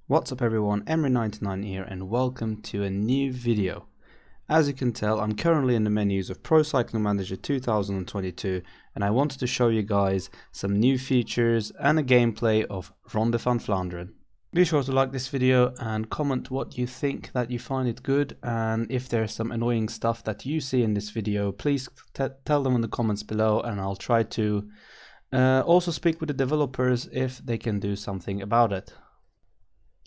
What's up everyone, Emery99 here and welcome to a new video. As you can tell, I'm currently in the menus of Pro Cycling Manager 2022 and I wanted to show you guys some new features and a gameplay of Ronde van Vlaanderen. Be sure to like this video and comment what you think, that you find it good, and if there's some annoying stuff that you see in this video, please tell them in the comments below and I'll try to also speak with the developers if they can do something about it.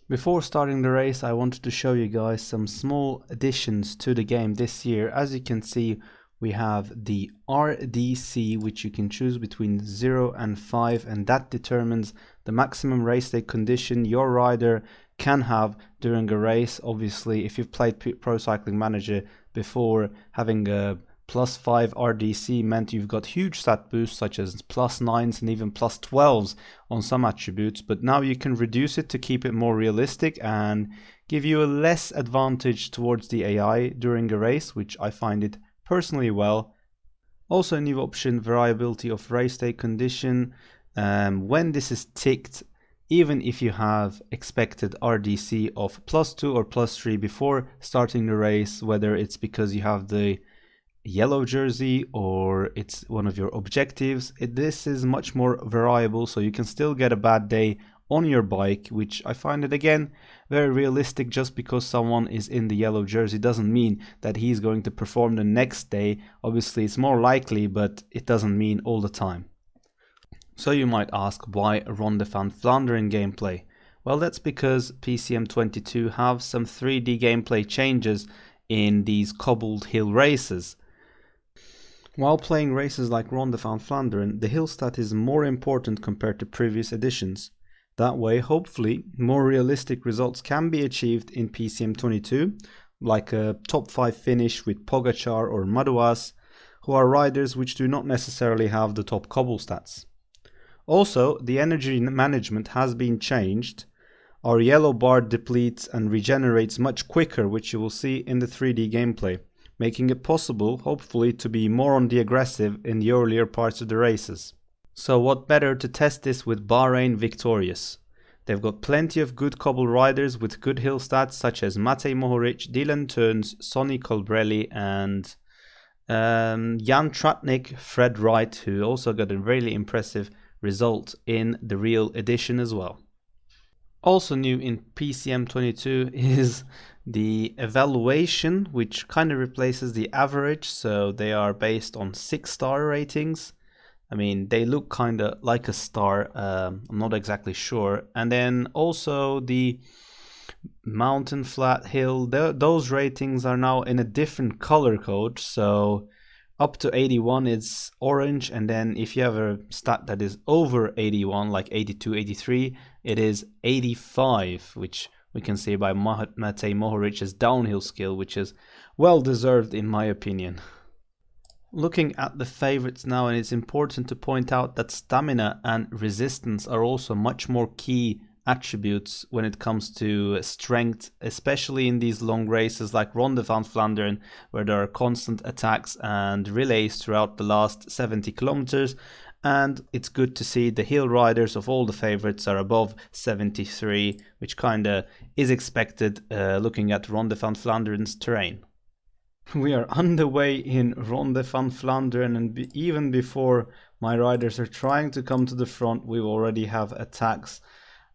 Before starting the race, I wanted to show you guys some small additions to the game this year. As you can see, we have the RDC, which you can choose between 0 and 5, and that determines the maximum race day condition your rider can have during a race. Obviously, if you've played Pro Cycling Manager before, having a +5 RDC meant you've got huge stat boosts such as +9s and even +12s on some attributes, but now you can reduce it to keep it more realistic and give you a less advantage towards the AI during a race, which I find it personally well. Also a new option, variability of race day condition. When this is ticked, even if you have expected RDC of +2 or +3 before starting the race, whether it's because you have the yellow jersey or it's one of your objectives, this is much more variable, so you can still get a bad day on your bike, which I find it again very realistic. Just because someone is in the yellow jersey doesn't mean that he's going to perform the next day. Obviously it's more likely, but it doesn't mean all the time. So you might ask, why Ronde van Vlaanderen gameplay? Well, that's because PCM22 have some 3D gameplay changes in these cobbled hill races. While playing races like Ronde van Vlaanderen, the hill stat is more important compared to previous editions. That way, hopefully, more realistic results can be achieved in PCM22, like a top 5 finish with Pogacar or Madouas, who are riders which do not necessarily have the top cobble stats. Also, the energy management has been changed. Our yellow bar depletes and regenerates much quicker, which you will see in the 3D gameplay, making it possible, hopefully, to be more on the aggressive in the earlier parts of the races. So what better to test this with Bahrain victorious. They've got plenty of good cobble riders with good hill stats such as Matej Mohoric, Dylan Teuns, Sonny Colbrelli and Jan Tratnik, Fred Wright, who also got a really impressive result in the real edition as well. Also new in PCM22 is the evaluation, which kind of replaces the average, so they are based on 6-star ratings. I mean, they look kind of like a star, I'm not exactly sure. And then also the mountain, flat, hill, those ratings are now in a different color code, so up to 81 is orange, and then if you have a stat that is over 81, like 82, 83, it is 85, which we can see by Matej Mohoric's downhill skill, which is well deserved in my opinion. Looking at the favorites now, and it's important to point out that stamina and resistance are also much more key attributes when it comes to strength, especially in these long races like Ronde van Vlaanderen, where there are constant attacks and relays throughout the last 70 kilometers. And it's good to see the hill riders of all the favorites are above 73, which kinda is expected looking at Ronde van Vlaanderen's terrain. We are underway in Ronde van Vlaanderen, and even before my riders are trying to come to the front, we already have attacks.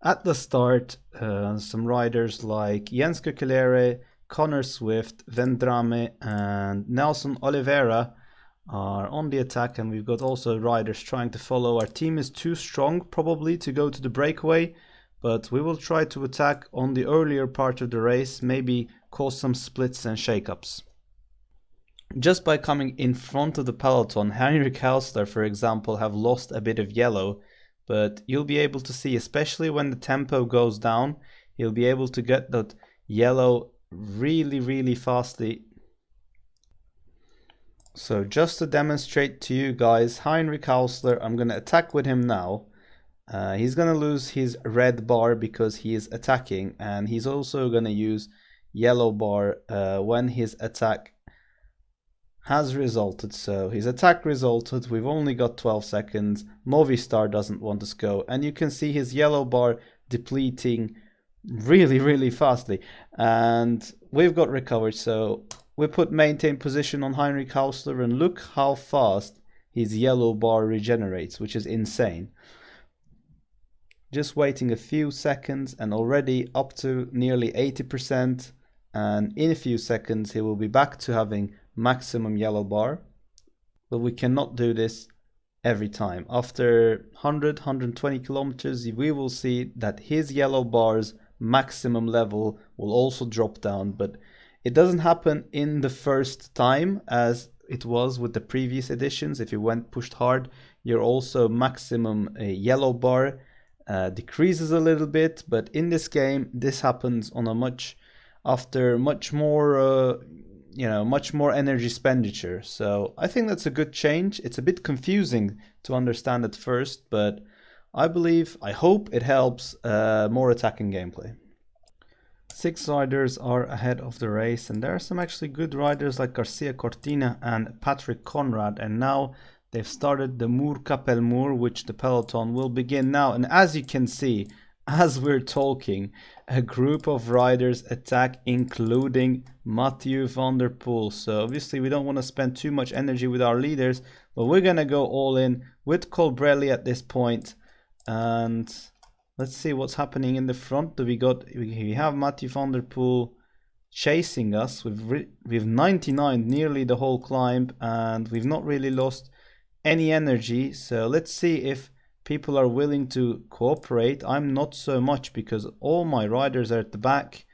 At the start, some riders like Jens Kekelere, Connor Swift, Vendrame and Nelson Oliveira are on the attack, and we've got also riders trying to follow. Our team is too strong probably to go to the breakaway, but we will try to attack on the earlier part of the race, maybe cause some splits and shakeups. Just by coming in front of the peloton, Heinrich Hausler, for example, have lost a bit of yellow, but you'll be able to see, especially when the tempo goes down, you'll be able to get that yellow really fastly. So just to demonstrate to you guys, Heinrich Hausler, I'm going to attack with him now. He's going to lose his red bar because he is attacking, and he's also going to use yellow bar when his attack has resulted. So his attack resulted, we've only got 12 seconds, Movistar doesn't want us go, and you can see his yellow bar depleting really fastly. And we've got recovered, so we put maintain position on Heinrich Hausler, and look how fast his yellow bar regenerates, which is insane. Just waiting a few seconds and already up to nearly 80%, and in a few seconds he will be back to having maximum yellow bar. But we cannot do this every time. After 120 kilometers, we will see that his yellow bar's maximum level will also drop down, but it doesn't happen in the first time as it was with the previous editions. If you went pushed hard, your also maximum yellow bar decreases a little bit, but in this game this happens on a much more much more energy expenditure. So I think that's a good change. It's a bit confusing to understand at first, but I hope it helps more attacking gameplay. 6 riders are ahead of the race, and there are some actually good riders like Garcia Cortina and Patrick Conrad, and now they've started the Moor Capel Moor, which the peloton will begin now. And as you can see, as we're talking, a group of riders attack, including Mathieu van der Poel. So obviously we don't want to spend too much energy with our leaders, but we're gonna go all in with Colbrelli at this point. And let's see what's happening in the front. We have Mathieu van der Poel chasing us. We've 99 nearly the whole climb, and we've not really lost any energy. So let's see if people are willing to cooperate. I'm not so much because all my riders are at the back.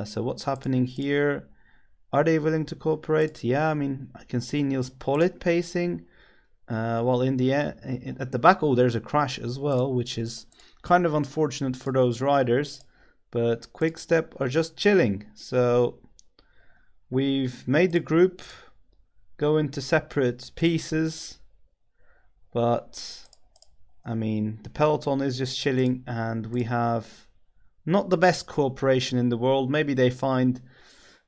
So what's happening here? Are they willing to cooperate? Yeah, I mean, I can see Niels Pollitt pacing. While in the at the back, oh, there's a crash as well, which is kind of unfortunate for those riders. But Quickstep are just chilling. So we've made the group go into separate pieces, but I mean, the peloton is just chilling, and we have not the best cooperation in the world. Maybe they find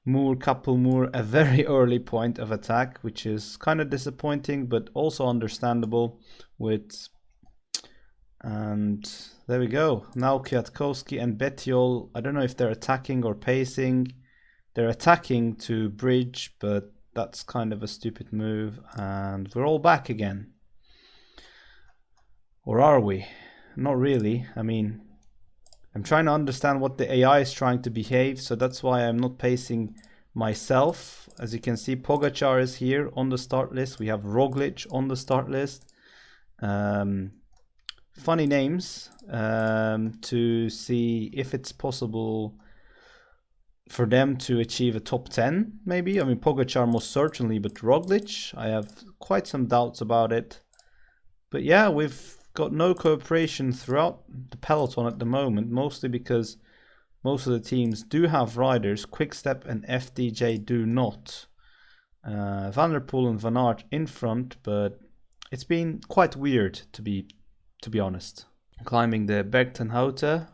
Moor Capel Moor a very early point of attack, which is kind of disappointing, but also understandable. And there we go. Now Kwiatkowski and Bettiol, I don't know if they're attacking or pacing. They're attacking to bridge, but that's kind of a stupid move, and we're all back again. Or are we? Not really. I mean, I'm trying to understand what the AI is trying to behave, so that's why I'm not pacing myself. As you can see, Pogacar is here on the start list. We have Roglic on the start list. Funny names to see if it's possible for them to achieve a top 10, maybe. I mean, Pogacar most certainly, but Roglic, I have quite some doubts about it. But yeah, we've got no cooperation throughout the peloton at the moment, mostly because most of the teams do have riders. Quickstep and FDJ do not. Van der Poel and Van Aert in front, but it's been quite weird to be honest. Climbing the Berg ten Houte,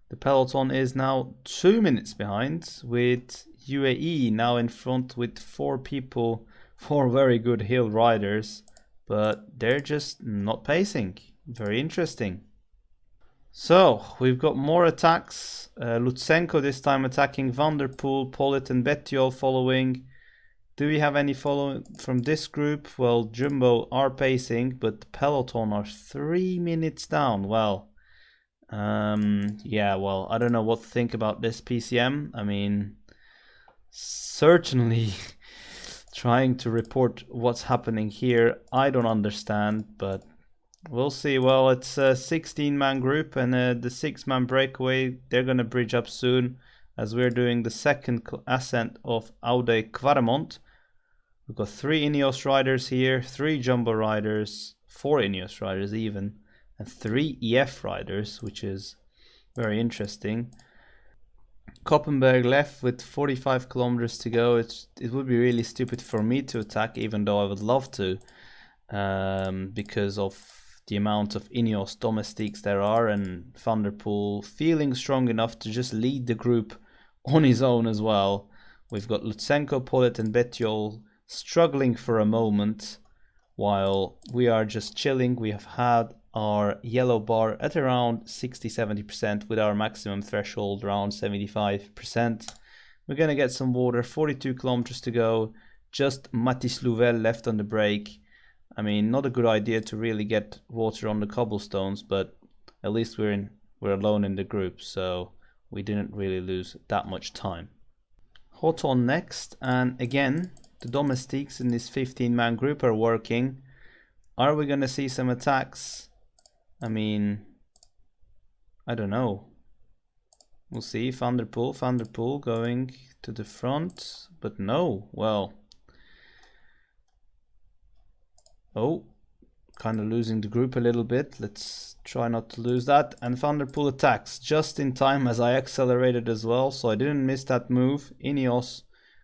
the peloton is now 2 minutes behind, with UAE now in front with 4 people, 4 very good hill riders, but they're just not pacing. Very interesting. So we've got more attacks. Lutsenko this time attacking Van der Poel, Pollitt and Bettiol following. Do we have any following from this group? Well, Jumbo are pacing, but the peloton are 3 minutes down. Well, yeah, well, I don't know what to think about this PCM. I mean, certainly trying to report what's happening here. I don't understand, but we'll see. Well, it's a 16-man group, and the 6-man breakaway, they're going to bridge up soon as we're doing the second ascent of Aude Quaremont. We've got 3 Ineos riders here, 3 Jumbo riders, 4 Ineos riders even, and 3 EF riders, which is very interesting. Koppenberg left with 45 kilometers to go. It would be really stupid for me to attack, even though I would love to, because of the amount of Ineos domestiques there are, and Van der Poel feeling strong enough to just lead the group on his own as well. We've got Lutsenko, Pollitt and Bettiol struggling for a moment while we are just chilling. We have had our yellow bar at around 60-70% with our maximum threshold around 75%. We're gonna get some water, 42 kilometers to go, just Mathis Louvel left on the break. I mean, not a good idea to really get water on the cobblestones, but at least we're alone in the group, so we didn't really lose that much time. Hot on next, and again, the domestiques in this 15-man group are working. Are we gonna see some attacks? I mean, I don't know. We'll see. Van der Poel going to the front, but no. Well, oh, kind of losing the group a little bit. Let's try not to lose that. And Van der Poel attacks just in time as I accelerated as well, so I didn't miss that move. Ineos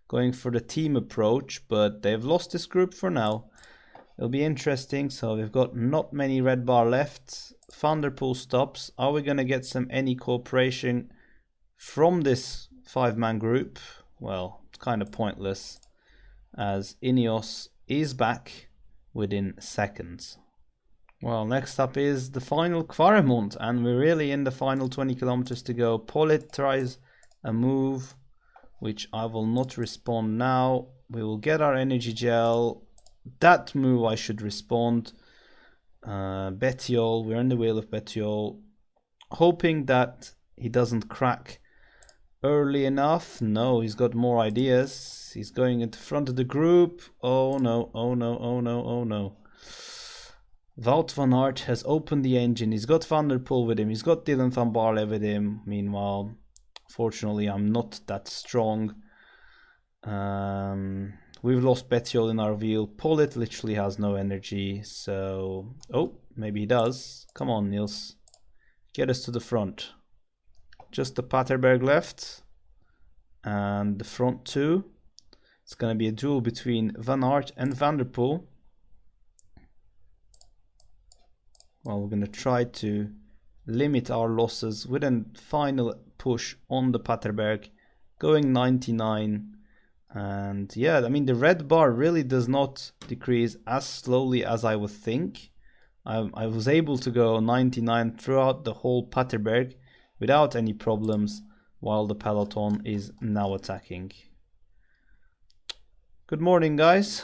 going for the team approach, but they've lost this group for now. It'll be interesting. So we've got not many red bar left. Van der Poel stops. Are we gonna get any cooperation from this 5-man group? Well, it's kind of pointless as Ineos is back within seconds. Well, next up is the final Quaremont, and we're really in the final 20 kilometers to go. Pollitt tries a move which I will not respond now. We will get our energy gel. That move I should respond. Bettiol, we're in the wheel of Bettiol, hoping that he doesn't crack early enough. No, he's got more ideas. He's going into front of the group. Oh no, oh no, oh no, oh no. Wout van Aert has opened the engine. He's got Van der Poel with him. He's got Dylan van Baarle with him. Meanwhile, fortunately, I'm not that strong. We've lost Bettiol in our wheel. Pollitt literally has no energy. So, oh, maybe he does. Come on, Niels. Get us to the front. Just the Paterberg left. And the front two. It's going to be a duel between Van Aert and Van der Poel. Well, we're going to try to limit our losses with a final push on the Paterberg, going 99. And yeah, I mean, the red bar really does not decrease as slowly as I would think. I was able to go 99 throughout the whole Paterberg without any problems, while the peloton is now attacking. Good morning, guys.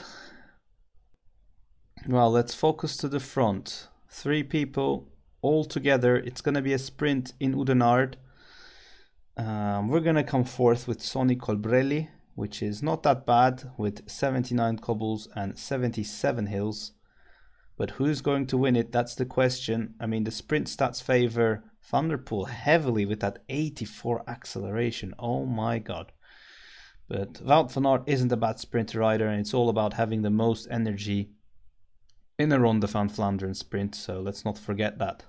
Well, let's focus to the front. 3 people all together. It's going to be a sprint in Oudenaarde. We're going to come forth with Sonny Colbrelli, which is not that bad, with 79 cobbles and 77 hills. But who's going to win it? That's the question. I mean, the sprint stats favor Van der Poel heavily with that 84 acceleration. Oh my god. But Wout van Aert isn't a bad sprinter either, and it's all about having the most energy in a Ronde van Vlaanderen sprint, so let's not forget that.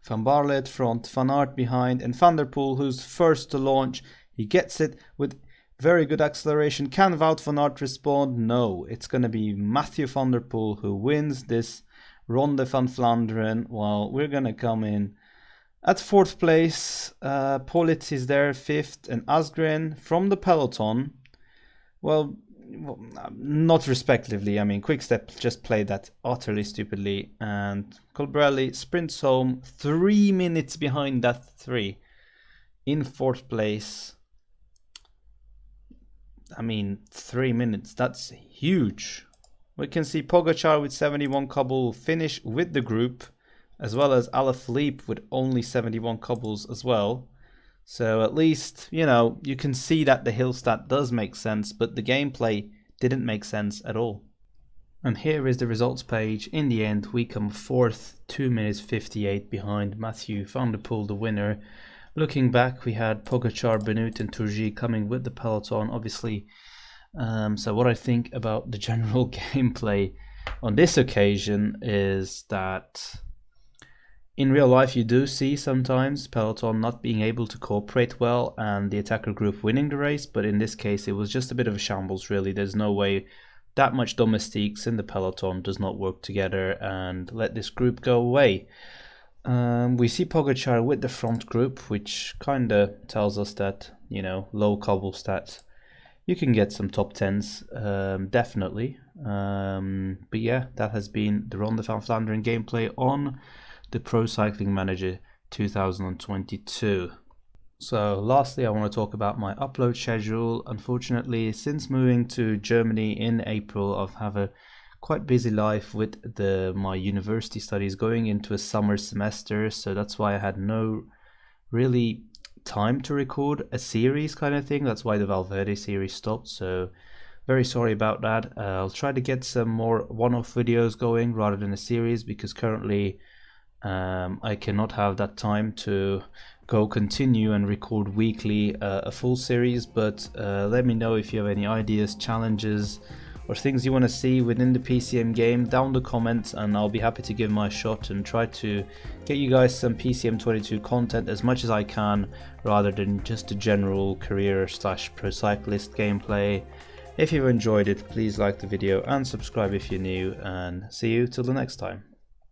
Van Baarle at front, Van Aert behind, and Van der Poel, who's first to launch. He gets it with very good acceleration. Can Wout van Aert respond? No. It's going to be Mathieu van der Poel who wins this Ronde van Vlaanderen, while we're going to come in at 4th place. Pollitt is there 5th, and Asgreen from the peloton. Well, not respectively. I mean, Quickstep just played that utterly stupidly, and Colbrelli sprints home 3 minutes behind that 3 in 4th place. I mean, 3 minutes, that's huge. We can see Pogacar with 71 cobble finish with the group, as well as Alaphilippe with only 71 cobbles as well. So at least, you know, you can see that the hill stat does make sense, but the gameplay didn't make sense at all. And here is the results page. In the end, we come 4th, 2 minutes 58 behind Mathieu van der Poel, the winner. Looking back, we had Pogacar, Benoot and Turgis coming with the peloton, obviously. So what I think about the general gameplay on this occasion is that in real life, you do see sometimes peloton not being able to cooperate well and the attacker group winning the race, but in this case it was just a bit of a shambles really. There's no way that much domestiques in the peloton does not work together and let this group go away. We see Pogacar with the front group, which kind of tells us that, you know, low cobble stats you can get some top 10s, definitely. But yeah, that has been the Ronde van Vlaanderen gameplay on the Pro Cycling Manager 2022. So lastly, I want to talk about my upload schedule. Unfortunately, since moving to Germany in April, I've have a quite busy life with my university studies going into a summer semester, so that's why I had no really time to record a series kind of thing. That's why the Valverde series stopped, so very sorry about that. I'll try to get some more one-off videos going rather than a series, because currently I cannot have that time to go continue and record weekly a full series. But let me know if you have any ideas, challenges, or things you want to see within the PCM game down the comments, and I'll be happy to give my shot and try to get you guys some PCM 22 content as much as I can, rather than just a general career / pro cyclist gameplay. If you've enjoyed it, please like the video and subscribe if you're new, and see you till the next time.